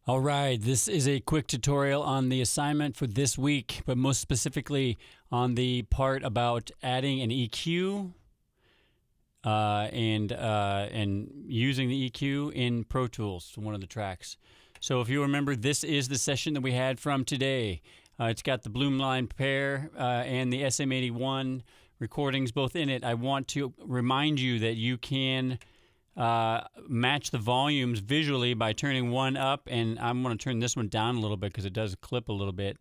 All right, this is a quick tutorial on the assignment for this week, but most specifically on the part about adding an EQ and using the EQ in Pro Tools, one of the tracks. So if you remember, this is the session that we had from today. It's got the Bloomline pair and the SM81 recordings both in it. I want to remind you that you can match the volumes visually by turning one up, and I'm going to turn this one down a little bit because it does clip a little bit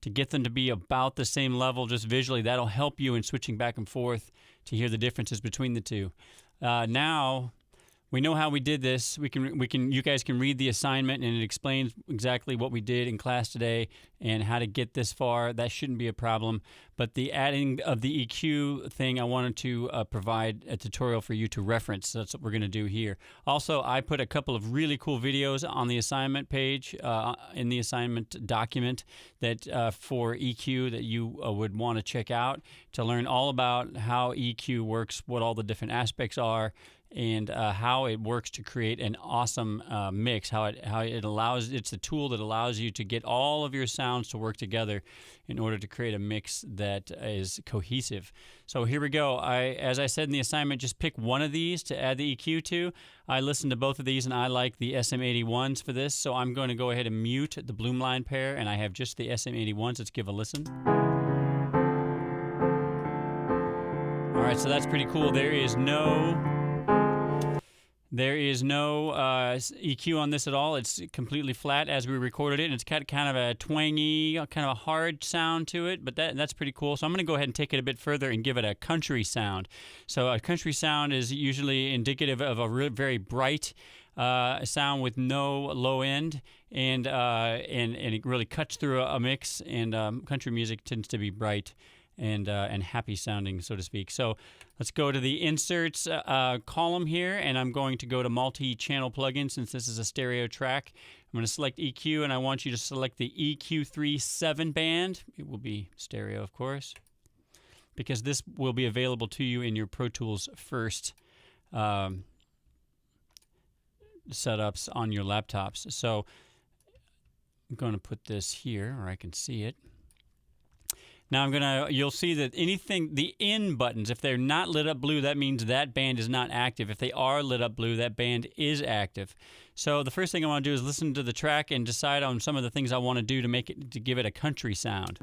to get them to be about the same level just visually. That'll help you in switching back and forth to hear the differences between the two. Now we know how we did this. You guys can read the assignment, and it explains exactly what we did in class today and how to get this far. That shouldn't be a problem. But the adding of the EQ thing, I wanted to provide a tutorial for you to reference. So that's what we're going to do here. Also, I put a couple of really cool videos on the assignment page in the assignment document that for EQ that you would want to check out to learn all about how EQ works, what all the different aspects are, and how it works to create an awesome mix, how it allows, it's a tool that allows you to get all of your sounds to work together in order to create a mix that is cohesive. So here we go. As I said in the assignment, just pick one of these to add the EQ to. I listened to both of these and I like the SM81s for this, so I'm going to go ahead and mute the Bloomline pair, and I have just the SM81s. Let's give a listen. All right, so that's pretty cool. There is no EQ on this at all. It's completely flat as we recorded it, and it's got kind of a twangy, kind of a hard sound to it, but that's pretty cool. So I'm going to go ahead and take it a bit further and give it a country sound. So a country sound is usually indicative of a very bright sound with no low end, and it really cuts through a mix, and country music tends to be bright and happy sounding, so to speak. So let's go to the inserts column here, and I'm going to go to multi-channel plugin since this is a stereo track. I'm going to select EQ, and I want you to select the EQ3 7 band. It will be stereo, of course, because this will be available to you in your Pro Tools first setups on your laptops. So I'm going to put this here, or I can see it. Now you'll see that the in buttons, if they're not lit up blue, that means that band is not active. If they are lit up blue, that band is active. So the first thing I want to do is listen to the track and decide on some of the things I want to do to give it a country sound.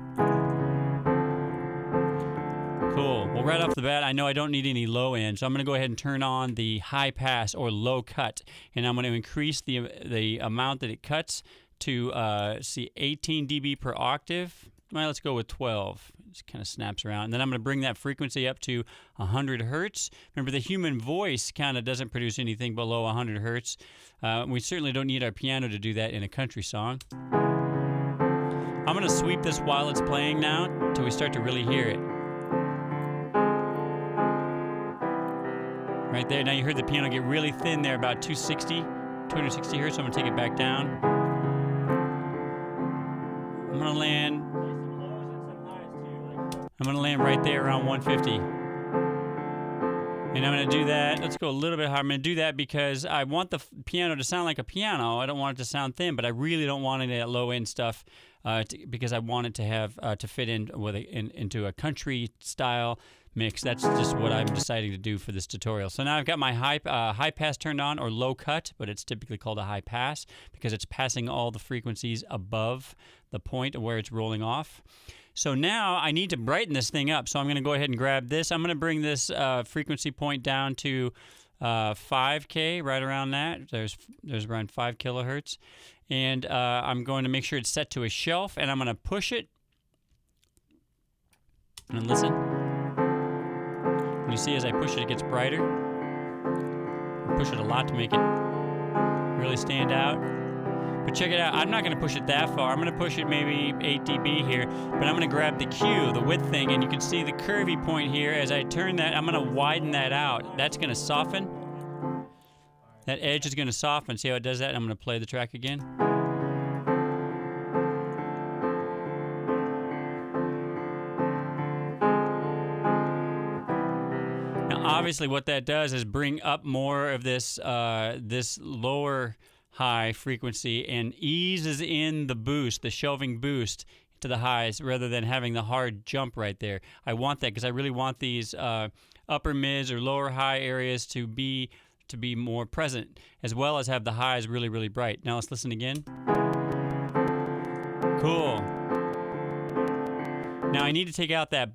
Cool. Well, right off the bat, I know I don't need any low end, so I'm going to go ahead and turn on the high pass or low cut, and I'm going to increase the amount that it cuts to 18 dB per octave. Well, let's go with 12. It just kind of snaps around. And then I'm going to bring that frequency up to 100 hertz. Remember, the human voice kind of doesn't produce anything below 100 hertz. We certainly don't need our piano to do that in a country song. I'm going to sweep this while it's playing now until we start to really hear it. Right there. Now you heard the piano get really thin there, about 260 hertz. So I'm going to take it back down. I'm going to land right there around 150. And I'm going to do that. Let's go a little bit higher. I'm going to do that because I want the piano to sound like a piano. I don't want it to sound thin, but I really don't want any of that low-end stuff because I want it to have to fit into a country-style mix. That's just what I'm deciding to do for this tutorial. So now I've got my high pass turned on, or low cut, but it's typically called a high pass because it's passing all the frequencies above the point where it's rolling off. So now I need to brighten this thing up. So I'm going to go ahead and grab this. I'm going to bring this frequency point down to 5K, right around that. There's around 5 kilohertz. And I'm going to make sure it's set to a shelf, and I'm going to push it. And listen. And you see as I push it, it gets brighter. I push it a lot to make it really stand out. But check it out, I'm not going to push it that far. I'm going to push it maybe 8 dB here, but I'm going to grab the Q, the width thing, and you can see the curvy point here. As I turn that, I'm going to widen that out. That's going to soften. That edge is going to soften. See how it does that? I'm going to play the track again. Now, obviously, what that does is bring up more of this lower high frequency and eases in the boost, the shelving boost to the highs rather than having the hard jump right there. I want that because I really want these upper mids or lower high areas to be more present, as well as have the highs really, really bright. Now let's listen again. Cool. Now I need to take out that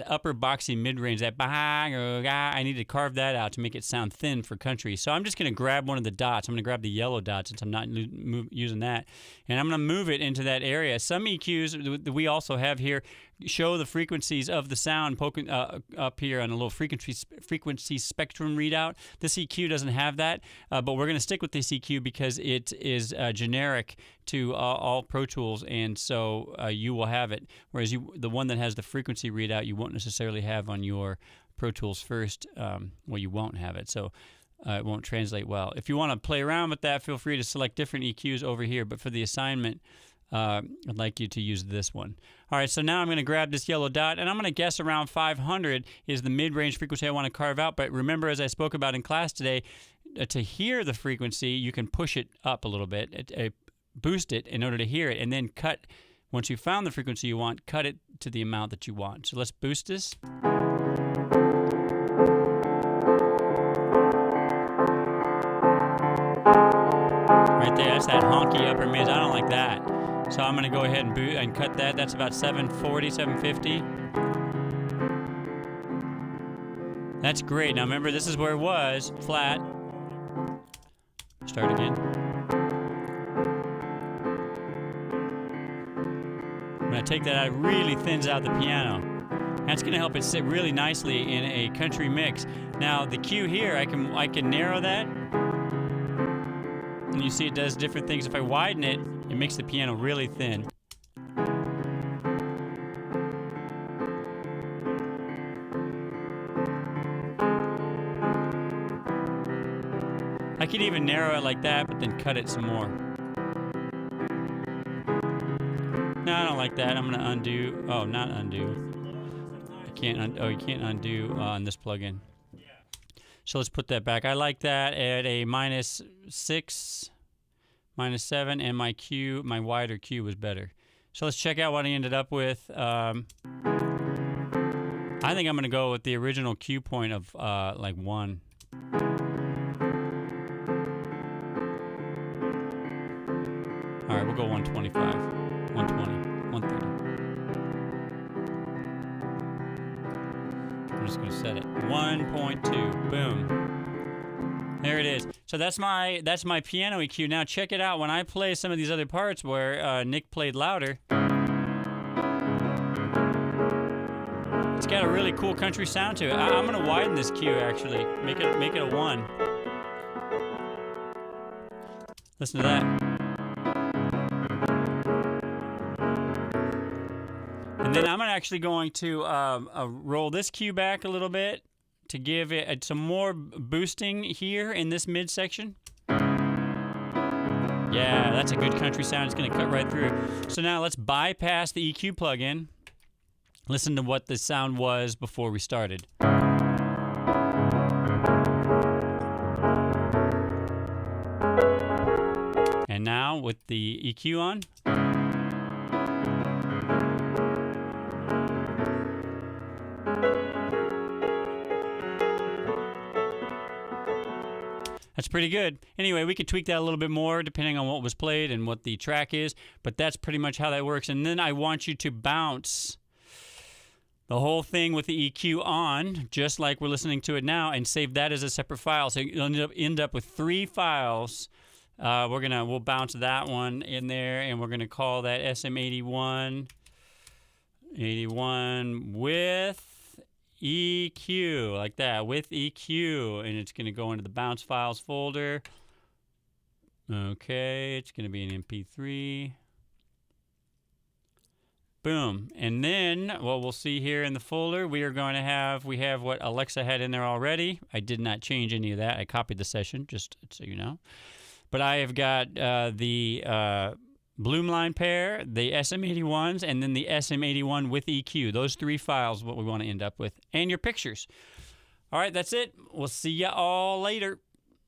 upper boxy mid-range, that I need to carve that out to make it sound thin for country. So I'm just going to grab one of the dots. I'm going to grab the yellow dot since I'm not using that. And I'm going to move it into that area. Some EQs that we also have here show the frequencies of the sound poking up here on a little frequency spectrum readout. This EQ doesn't have that, but we're going to stick with this EQ because it is generic to all Pro Tools, and so you will have it. Whereas the one that has the frequency readout, you won't necessarily have on your Pro Tools first. Well, you won't have it, so it won't translate well. If you want to play around with that, feel free to select different EQs over here, but for the assignment, I'd like you to use this one. All right, so now I'm going to grab this yellow dot, and I'm going to guess around 500 is the mid-range frequency I want to carve out. But remember, as I spoke about in class today, to hear the frequency, you can push it up a little bit, boost it in order to hear it, and then cut. Once you found the frequency you want, cut it to the amount that you want. So let's boost this. Right there, that's that honky upper mids. I don't like that. So I'm going to go ahead and cut that. That's about 740, 750. That's great. Now remember, this is where it was, flat. Start again. I'm going to take that out. It really thins out the piano. That's going to help it sit really nicely in a country mix. Now the Q here, I can narrow that. And you see it does different things. If I widen it, it makes the piano really thin. I could even narrow it like that, but then cut it some more. No, I don't like that. I'm going to undo. Oh, not undo. I can't. You can't undo on this plugin. So let's put that back. I like that at a -6, -7, and my wider Q was better. So let's check out what I ended up with. I think I'm going to go with the original Q point of like 1. All right, we'll go 125, 120, 130. I'm just going to set it. 1.2. Boom. There it is. So that's my piano EQ. Now check it out. When I play some of these other parts where Nick played louder, it's got a really cool country sound to it. I'm going to widen this Q actually. Make it a 1. Listen to that. And then I'm actually going to roll this Q back a little bit to give it some more boosting here in this midsection. Yeah, that's a good country sound. It's going to cut right through. So now let's bypass the EQ plugin. Listen to what the sound was before we started. And now with the EQ on. That's pretty good. Anyway, we could tweak that a little bit more depending on what was played and what the track is, but that's pretty much how that works. And then I want you to bounce the whole thing with the EQ on, just like we're listening to it now, and save that as a separate file. So you'll end up with 3 files. We'll bounce that one in there, and we're gonna call that SM81 with EQ, like that, with EQ, and it's going to go into the bounce files folder. Okay, it's going to be an MP3. Boom. And then what we'll see here in the folder, we have what Alexa had in there already. I did not change any of that. I copied the session, just so you know. But I have got the Bloomline pair, the SM81s, and then the SM81 with EQ. Those 3 files what we want to end up with. And your pictures. All right, that's it. We'll see you all later.